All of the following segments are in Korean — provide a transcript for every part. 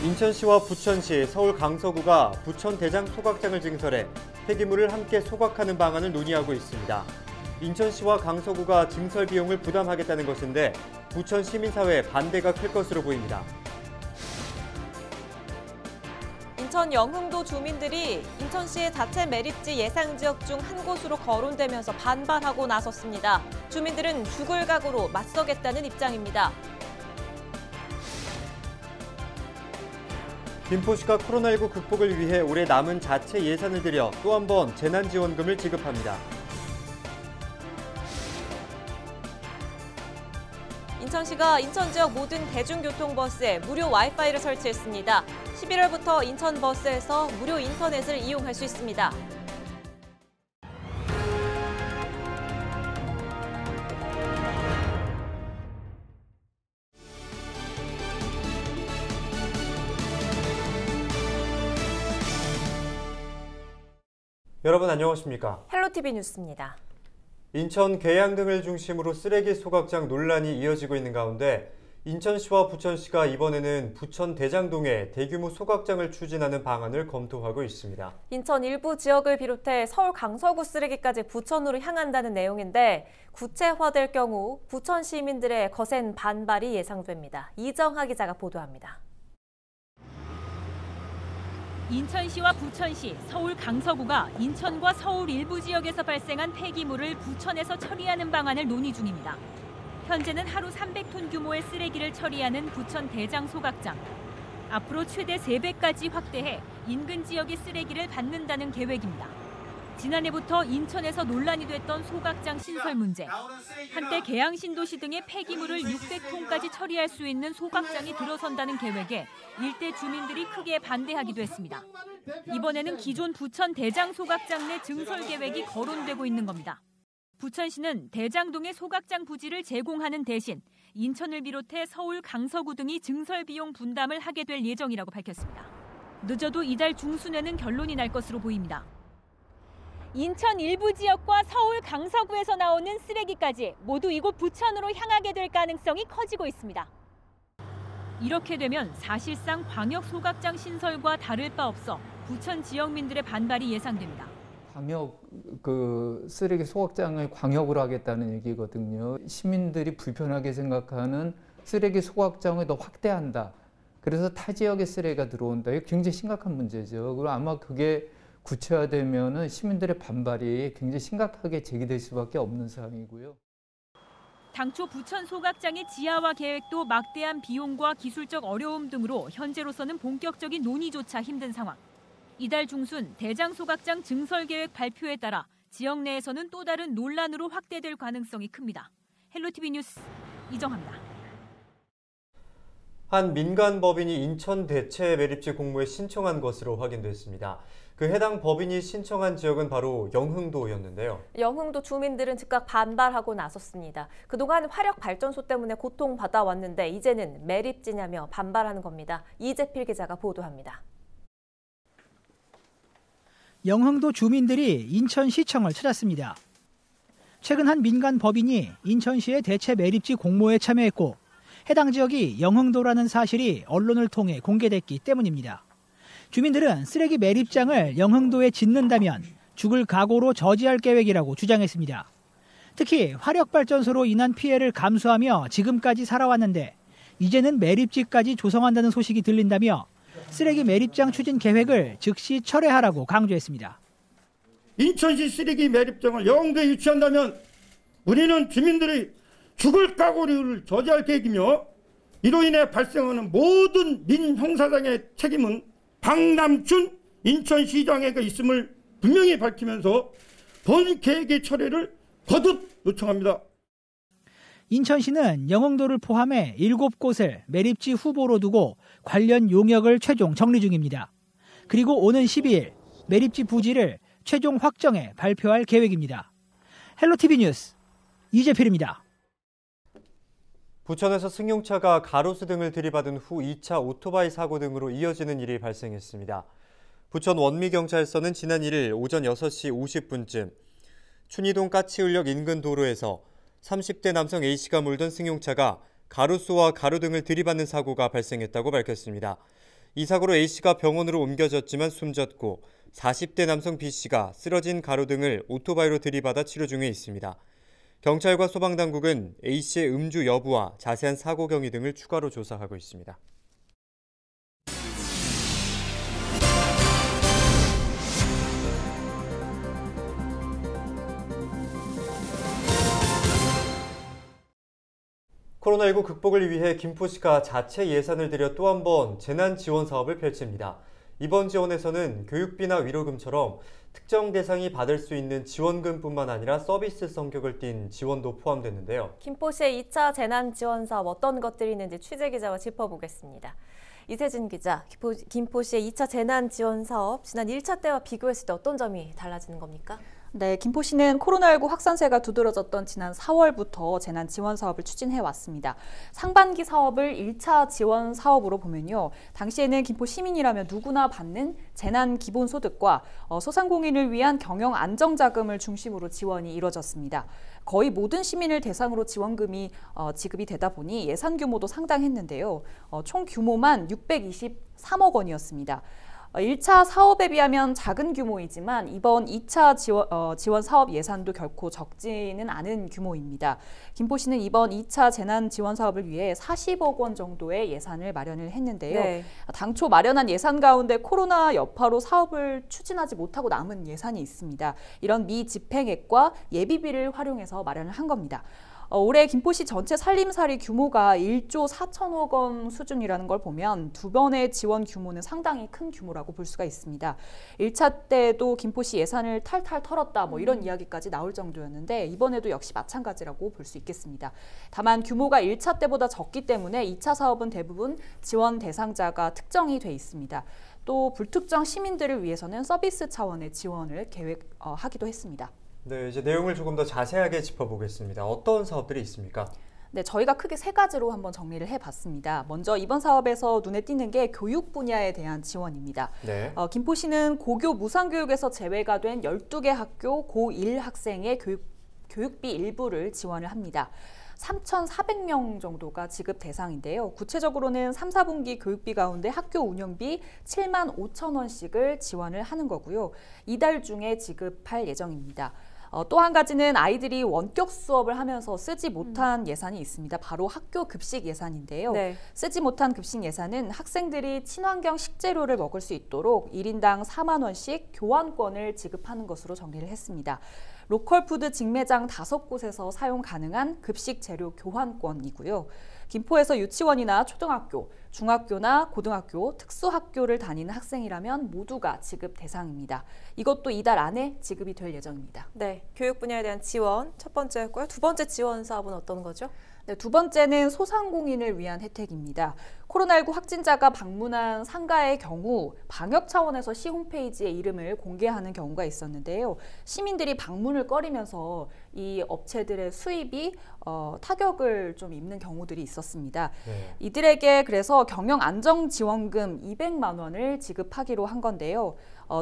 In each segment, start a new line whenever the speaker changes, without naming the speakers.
인천시와 부천시, 서울 강서구가 부천 대장 소각장을 증설해 폐기물을 함께 소각하는 방안을 논의하고 있습니다. 인천시와 강서구가 증설 비용을 부담하겠다는 것인데 부천 시민사회의 반대가 클 것으로 보입니다.
인천 영흥도 주민들이 인천시의 자체 매립지 예상 지역 중 한 곳으로 거론되면서 반발하고 나섰습니다. 주민들은 죽을 각오로 맞서겠다는 입장입니다.
김포시가 코로나19 극복을 위해 올해 남은 자체 예산을 들여 또 한 번 재난지원금을 지급합니다.
인천시가 인천 지역 모든 대중교통버스에 무료 와이파이를 설치했습니다. 11월부터 인천 버스에서 무료 인터넷을 이용할 수 있습니다.
여러분 안녕하십니까?
헬로티비 뉴스입니다.
인천 계양 등을 중심으로 쓰레기 소각장 논란이 이어지고 있는 가운데 인천시와 부천시가 이번에는 부천 대장동에 대규모 소각장을 추진하는 방안을 검토하고 있습니다.
인천 일부 지역을 비롯해 서울 강서구 쓰레기까지 부천으로 향한다는 내용인데 구체화될 경우 부천 시민들의 거센 반발이 예상됩니다. 이정하 기자가 보도합니다.
인천시와 부천시, 서울 강서구가 인천과 서울 일부 지역에서 발생한 폐기물을 부천에서 처리하는 방안을 논의 중입니다. 현재는 하루 300톤 규모의 쓰레기를 처리하는 부천 대장 소각장. 앞으로 최대 3배까지 확대해 인근 지역의 쓰레기를 받는다는 계획입니다. 지난해부터 인천에서 논란이 됐던 소각장 신설 문제. 한때 계양 신도시 등의 폐기물을 600톤까지 처리할 수 있는 소각장이 들어선다는 계획에 일대 주민들이 크게 반대하기도 했습니다. 이번에는 기존 부천 대장 소각장 내 증설 계획이 거론되고 있는 겁니다. 부천시는 대장동의 소각장 부지를 제공하는 대신 인천을 비롯해 서울, 강서구 등이 증설 비용 분담을 하게 될 예정이라고 밝혔습니다. 늦어도 이달 중순에는 결론이 날 것으로 보입니다. 인천 일부 지역과 서울, 강서구에서 나오는 쓰레기까지 모두 이곳 부천으로 향하게 될 가능성이 커지고 있습니다. 이렇게 되면 사실상 광역 소각장 신설과 다를 바 없어 부천 지역민들의 반발이 예상됩니다.
광역 쓰레기 소각장을 광역으로 하겠다는 얘기거든요. 시민들이 불편하게 생각하는 쓰레기 소각장을 더 확대한다. 그래서 타 지역의 쓰레기가 들어온다. 이게 굉장히 심각한 문제죠. 그리고 아마 그게 구체화되면은 시민들의 반발이 굉장히 심각하게 제기될 수밖에 없는 상황이고요.
당초 부천 소각장의 지하화 계획도 막대한 비용과 기술적 어려움 등으로 현재로서는 본격적인 논의조차 힘든 상황. 이달 중순 대장 소각장 증설 계획 발표에 따라 지역 내에서는 또 다른 논란으로 확대될 가능성이 큽니다. 헬로티비 뉴스 이정하입니다.
한 민간 법인이 인천 대체 매립지 공모에 신청한 것으로 확인됐습니다. 그 해당 법인이 신청한 지역은 바로 영흥도였는데요.
영흥도 주민들은 즉각 반발하고 나섰습니다. 그동안 화력발전소 때문에 고통받아왔는데 이제는 매립지냐며 반발하는 겁니다. 이재필 기자가 보도합니다.
영흥도 주민들이 인천시청을 찾았습니다. 최근 한 민간 법인이 인천시의 대체 매립지 공모에 참여했고 해당 지역이 영흥도라는 사실이 언론을 통해 공개됐기 때문입니다. 주민들은 쓰레기 매립장을 영흥도에 짓는다면 죽을 각오로 저지할 계획이라고 주장했습니다. 특히 화력발전소로 인한 피해를 감수하며 지금까지 살아왔는데 이제는 매립지까지 조성한다는 소식이 들린다며 쓰레기 매립장 추진 계획을 즉시 철회하라고 강조했습니다.
인천시 쓰레기 매립장을 영흥도에 유치한다면 우리는 주민들의 죽을 각오를 저지할 계획이며 이로 인해 발생하는 모든 민형사상의 책임은 박남춘 인천시장에게 있음을 분명히 밝히면서 본 계획의 철회를 거듭 요청합니다.
인천시는 영흥도를 포함해 7곳을 매립지 후보로 두고 관련 용역을 최종 정리 중입니다. 그리고 오는 12일 매립지 부지를 최종 확정해 발표할 계획입니다. 헬로티비 뉴스 이재필입니다.
부천에서 승용차가 가로수 등을 들이받은 후 2차 오토바이 사고 등으로 이어지는 일이 발생했습니다. 부천 원미경찰서는 지난 1일 오전 6시 50분쯤 춘희동 까치울역 인근 도로에서 30대 남성 A씨가 몰던 승용차가 가로수와 가로 등을 들이받는 사고가 발생했다고 밝혔습니다. 이 사고로 A씨가 병원으로 옮겨졌지만 숨졌고 40대 남성 B씨가 쓰러진 가로등을 오토바이로 들이받아 치료 중에 있습니다. 경찰과 소방당국은 A씨의 음주 여부와 자세한 사고 경위 등을 추가로 조사하고 있습니다. 코로나19 극복을 위해 김포시가 자체 예산을 들여 또 한 번 재난지원 사업을 펼칩니다. 이번 지원에서는 교육비나 위로금처럼 특정 대상이 받을 수 있는 지원금뿐만 아니라 서비스 성격을 띤 지원도 포함됐는데요.
김포시의 2차 재난지원 사업 어떤 것들이 있는지 취재기자와 짚어보겠습니다. 이세진 기자, 김포시의 2차 재난지원 사업 지난 1차 때와 비교했을 때 어떤 점이 달라지는 겁니까?
네, 김포시는 코로나19 확산세가 두드러졌던 지난 4월부터 재난 지원 사업을 추진해 왔습니다. 상반기 사업을 1차 지원 사업으로 보면요. 당시에는 김포 시민이라면 누구나 받는 재난 기본소득과 소상공인을 위한 경영 안정자금을 중심으로 지원이 이뤄졌습니다. 거의 모든 시민을 대상으로 지원금이 지급이 되다 보니 예산 규모도 상당했는데요. 총 규모만 623억 원이었습니다. 1차 사업에 비하면 작은 규모이지만 이번 2차 지원 사업 예산도 결코 적지는 않은 규모입니다. 김포시는 이번 2차 재난 지원 사업을 위해 40억 원 정도의 예산을 마련을 했는데요.
네.
당초 마련한 예산 가운데 코로나 여파로 사업을 추진하지 못하고 남은 예산이 있습니다. 이런 미집행액과 예비비를 활용해서 마련을 한 겁니다. 올해 김포시 전체 살림살이 규모가 1조 4천억 원 수준이라는 걸 보면 두 번의 지원 규모는 상당히 큰 규모라고 볼 수가 있습니다. 1차 때도 김포시 예산을 탈탈 털었다 이런 이야기까지 나올 정도였는데 이번에도 역시 마찬가지라고 볼 수 있겠습니다. 다만 규모가 1차 때보다 적기 때문에 2차 사업은 대부분 지원 대상자가 특정이 돼 있습니다. 또 불특정 시민들을 위해서는 서비스 차원의 지원을 계획하기도 했습니다.
네, 이제 내용을 조금 더 자세하게 짚어보겠습니다. 어떤 사업들이 있습니까?
네, 저희가 크게 세 가지로 한번 정리를 해봤습니다. 먼저 이번 사업에서 눈에 띄는 게 교육 분야에 대한 지원입니다. 네. 김포시는 고교 무상교육에서 제외가 된 12개 학교 고1 학생의 교육비 일부를 지원을 합니다. 3,400명 정도가 지급 대상인데요. 구체적으로는 3, 4분기 교육비 가운데 학교 운영비 7만 5천 원씩을 지원을 하는 거고요. 이달 중에 지급할 예정입니다. 또 한 가지는 아이들이 원격 수업을 하면서 쓰지 못한 예산이 있습니다. 바로 학교 급식 예산인데요. 네. 쓰지 못한 급식 예산은 학생들이 친환경 식재료를 먹을 수 있도록 1인당 4만 원씩 교환권을 지급하는 것으로 정리를 했습니다. 로컬푸드 직매장 5곳에서 사용 가능한 급식 재료 교환권이고요. 김포에서 유치원이나 초등학교, 중학교나 고등학교, 특수학교를 다니는 학생이라면 모두가 지급 대상입니다. 이것도 이달 안에 지급이 될 예정입니다.
네, 교육 분야에 대한 지원 첫 번째였고요. 두 번째 지원 사업은 어떤 거죠?
네, 두 번째는 소상공인을 위한 혜택입니다. 코로나19 확진자가 방문한 상가의 경우 방역 차원에서 시 홈페이지에 이름을 공개하는 경우가 있었는데요. 시민들이 방문을 꺼리면서 이 업체들의 수입이 타격을 좀 입는 경우들이 있었습니다. 네. 이들에게 그래서 경영 안정 지원금 200만 원을 지급하기로 한 건데요.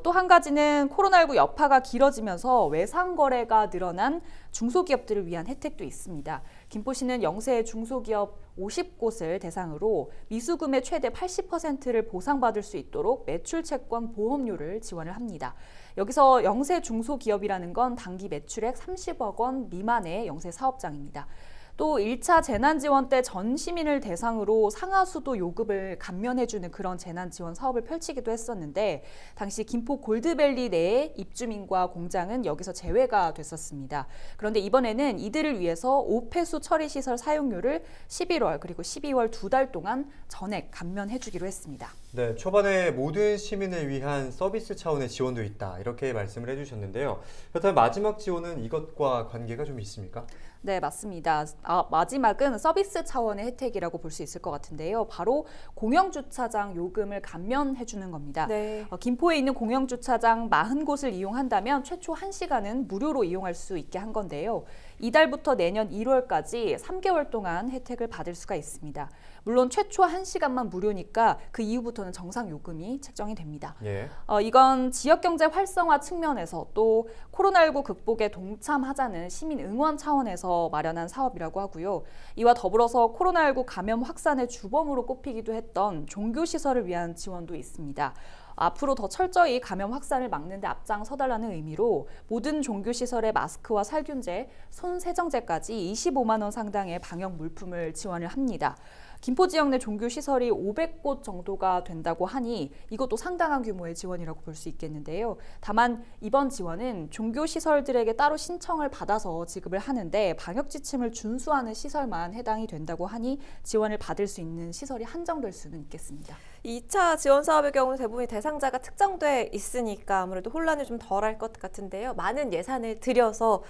또 한 가지는 코로나19 여파가 길어지면서 외상 거래가 늘어난 중소기업들을 위한 혜택도 있습니다. 김포시는 영세 중소기업 50곳을 대상으로 미수금의 최대 80%를 보상받을 수 있도록 매출채권 보험료를 지원을 합니다. 여기서 영세 중소기업이라는 건 단기 매출액 30억 원 미만의 영세 사업장입니다. 또 1차 재난지원 때 전 시민을 대상으로 상하수도 요금을 감면해주는 그런 재난지원 사업을 펼치기도 했었는데 당시 김포 골드밸리 내의 입주민과 공장은 여기서 제외가 됐었습니다. 그런데 이번에는 이들을 위해서 오폐수 처리시설 사용료를 11월 그리고 12월 2달 동안 전액 감면해주기로 했습니다.
네, 초반에 모든 시민을 위한 서비스 차원의 지원도 있다 이렇게 말씀을 해주셨는데요. 그렇다면 마지막 지원은 이것과 관계가 좀 있습니까?
네, 맞습니다. 마지막은 서비스 차원의 혜택이라고 볼 수 있을 것 같은데요. 바로 공영주차장 요금을 감면해주는 겁니다. 네. 김포에 있는 공영주차장 40곳을 이용한다면 최초 1시간은 무료로 이용할 수 있게 한 건데요. 이달부터 내년 1월까지 3개월 동안 혜택을 받을 수가 있습니다. 물론 최초 1시간만 무료니까 그 이후부터는 정상 요금이 책정이 됩니다.
예.
이건 지역경제 활성화 측면에서 또 코로나19 극복에 동참하자는 시민 응원 차원에서 마련한 사업이라고 하고요. 이와 더불어서 코로나19 감염 확산의 주범으로 꼽히기도 했던 종교시설을 위한 지원도 있습니다. 앞으로 더 철저히 감염 확산을 막는 데 앞장서달라는 의미로 모든 종교시설의 마스크와 살균제, 손세정제까지 25만 원 상당의 방역 물품을 지원을 합니다. 김포 지역 내 종교시설이 500곳 정도가 된다고 하니 이것도 상당한 규모의 지원이라고 볼 수 있겠는데요. 다만 이번 지원은 종교시설들에게 따로 신청을 받아서 지급을 하는데 방역 지침을 준수하는 시설만 해당이 된다고 하니 지원을 받을 수 있는 시설이 한정될 수는 있겠습니다.
2차 지원 사업의 경우는 대부분 대상자가 특정돼 있으니까 아무래도 혼란이 좀 덜할 것 같은데요. 많은 예산을 들여서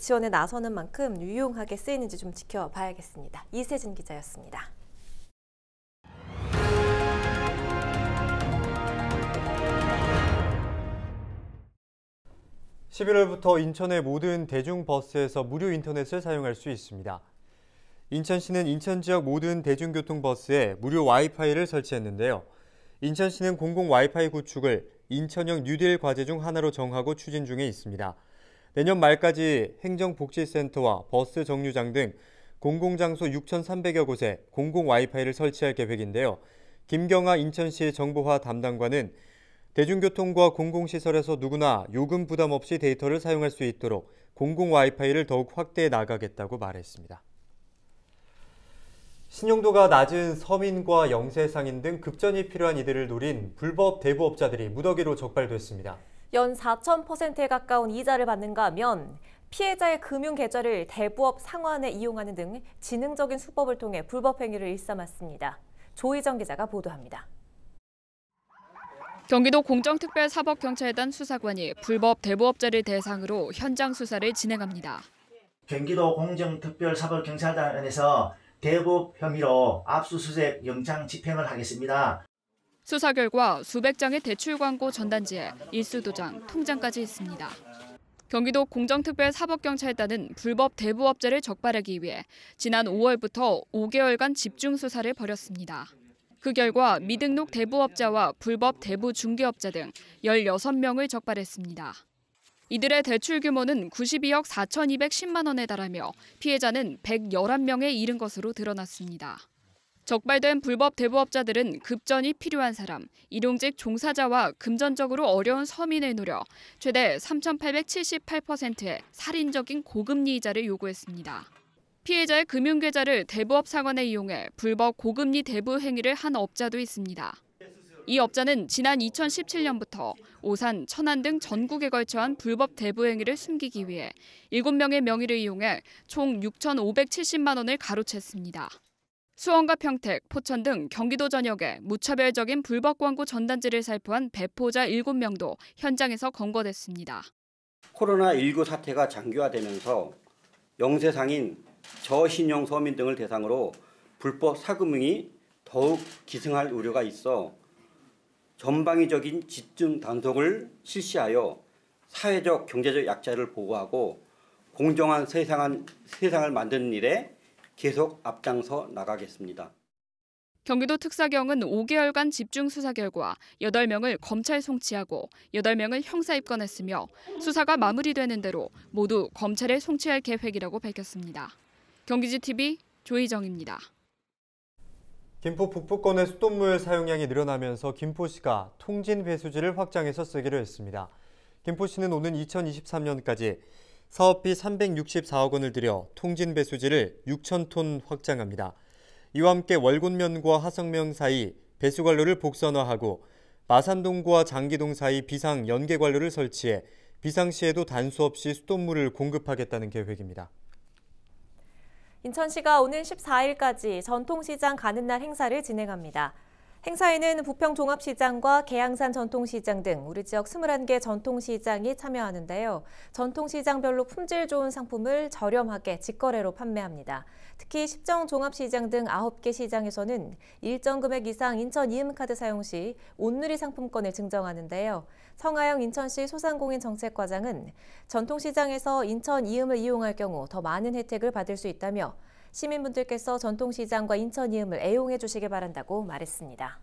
지원에 나서는 만큼 유용하게 쓰이는지 좀 지켜봐야겠습니다. 이세진 기자였습니다.
11월부터 인천의 모든 대중버스에서 무료 인터넷을 사용할 수 있습니다. 인천시는 인천 지역 모든 대중교통버스에 무료 와이파이를 설치했는데요. 인천시는 공공 와이파이 구축을 인천형 뉴딜 과제 중 하나로 정하고 추진 중에 있습니다. 내년 말까지 행정복지센터와 버스 정류장 등 공공장소 6,300여 곳에 공공 와이파이를 설치할 계획인데요. 김경아 인천시 정보화 담당관은 대중교통과 공공시설에서 누구나 요금 부담 없이 데이터를 사용할 수 있도록 공공 와이파이를 더욱 확대해 나가겠다고 말했습니다. 신용도가 낮은 서민과 영세상인 등 급전이 필요한 이들을 노린 불법 대부업자들이 무더기로 적발됐습니다.
연 4,000%에 가까운 이자를 받는가 하면 피해자의 금융계좌를 대부업 상환에 이용하는 등 지능적인 수법을 통해 불법 행위를 일삼았습니다. 조희정 기자가 보도합니다.
경기도 공정특별사법경찰단 수사관이 불법 대부업자를 대상으로 현장 수사를 진행합니다.
경기도 공정특별사법경찰단에서 대부업 혐의로 압수수색 영장 집행을 하겠습니다.
수사 결과 수백 장의 대출 광고 전단지에 일수도장, 통장까지 있습니다. 경기도 공정특별사법경찰단은 불법 대부업자를 적발하기 위해 지난 5월부터 5개월간 집중 수사를 벌였습니다. 그 결과 미등록 대부업자와 불법 대부 중개업자 등 16명을 적발했습니다. 이들의 대출 규모는 92억 4,210만 원에 달하며 피해자는 111명에 이른 것으로 드러났습니다. 적발된 불법 대부업자들은 급전이 필요한 사람, 일용직 종사자와 금전적으로 어려운 서민을 노려 최대 3,878%의 살인적인 고금리 이자를 요구했습니다. 피해자의 금융계좌를 대부업 상환에 이용해 불법 고금리 대부 행위를 한 업자도 있습니다. 이 업자는 지난 2017년부터 오산, 천안 등 전국에 걸쳐한 불법 대부 행위를 숨기기 위해 7명의 명의를 이용해 총 6,570만 원을 가로챘습니다. 수원과 평택, 포천 등 경기도 전역에 무차별적인 불법 광고 전단지를 살포한 배포자 7명도 현장에서 검거됐습니다.
코로나19 사태가 장기화되면서 영세상인 저신용 서민 등을 대상으로 불법 사금융이 더욱 기승할 우려가 있어 전방위적인 집중 단속을 실시하여 사회적 경제적 약자를 보호하고 공정한 세상을 만드는 일에 계속 앞장서 나가겠습니다.
경기도 특사경은 5개월간 집중 수사 결과 8명을 검찰 송치하고 8명을 형사 입건했으며 수사가 마무리되는 대로 모두 검찰에 송치할 계획이라고 밝혔습니다. 경기지TV 조희정입니다.
김포 북부권의 수돗물 사용량이 늘어나면서 김포시가 통진 배수지를 확장해서 쓰기로 했습니다. 김포시는 오는 2023년까지 사업비 364억 원을 들여 통진 배수지를 6,000톤 확장합니다. 이와 함께 월곤면과 하성면 사이 배수관로를 복선화하고 마산동과 장기동 사이 비상 연계관로를 설치해 비상시에도 단수 없이 수돗물을 공급하겠다는 계획입니다.
인천시가 오는 14일까지 전통시장 가는 날 행사를 진행합니다. 행사에는 부평 종합시장과 계양산 전통시장 등 우리 지역 21개 전통시장이 참여하는데요. 전통시장별로 품질 좋은 상품을 저렴하게 직거래로 판매합니다. 특히 십정 종합시장 등 9개 시장에서는 일정 금액 이상 인천 이음카드 사용 시 온누리 상품권을 증정하는데요. 성하영 인천시 소상공인 정책과장은 전통시장에서 인천 이음을 이용할 경우 더 많은 혜택을 받을 수 있다며 시민분들께서 전통시장과 인천 이음을 애용해 주시기 바란다고 말했습니다.